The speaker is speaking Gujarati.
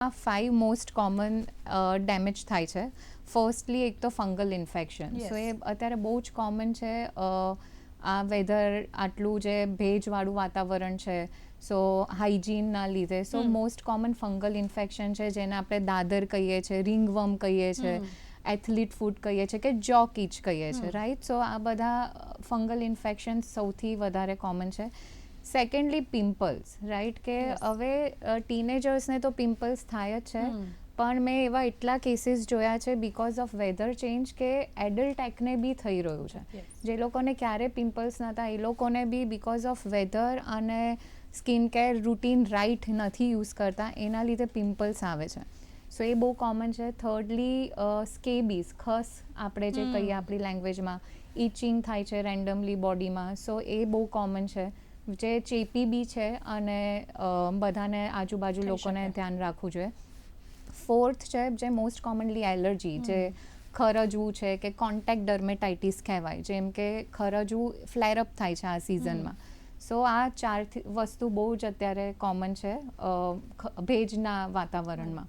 5 મોસ્ટ કોમન ડેમેજ થાય છે. ફર્સ્ટલી એક તો ફંગલ ઇન્ફેક્શન. સો એ અત્યારે બહુ જ કોમન છે. આ વેધર આટલું જે ભેજવાળું વાતાવરણ છે, સો હાઇજીનના લીધે સો મોસ્ટ કોમન ફંગલ ઇન્ફેક્શન છે, જેને આપણે દાદર કહીએ છીએ, રિંગવર્મ કહીએ છીએ, એથ્લીટ ફૂટ કહીએ છીએ કે જોક ઇચ કહીએ છીએ, રાઈટ. સો આ બધા ફંગલ ઇન્ફેક્શન સૌથી વધારે કોમન છે. સેકન્ડલી પિમ્પલ્સ, રાઈટ, કે હવે ટીનેજર્સને તો પિમ્પલ્સ થાય જ છે, પણ મેં એવા એટલા કેસીસ જોયા છે બિકોઝ ઓફ વેધર ચેન્જ કે એડલ્ટ એકને બી થઈ રહ્યું છે. જે લોકોને ક્યારે પિમ્પલ્સ નહોતા એ લોકોને બી બિકોઝ ઓફ વેધર અને સ્કિન કેર રૂટીન રાઇટ નથી યુઝ કરતા, એના લીધે પિમ્પલ્સ આવે છે. સો એ બહુ કોમન છે. થર્ડલી સ્કેબીઝ, ખસ આપણે જે કહીએ આપણી લેંગ્વેજમાં, ઇચિંગ થાય છે રેન્ડમલી બોડીમાં, સો એ બહુ કોમન છે, જે ચેપી બી છે અને બધાને આજુબાજુ લોકોને ધ્યાન રાખવું જોઈએ. ફોર્થ છે જે મોસ્ટ કોમનલી એલર્જી, જે ખરજવું છે કે કોન્ટેક્ટ ડર્મેટાઇટિસ કહેવાય, જેમ કે ખરજવું ફ્લેરઅપ થાય છે આ સિઝનમાં. સો આ 4 વસ્તુ બહુ જ અત્યારે કોમન છે ભેજના વાતાવરણમાં.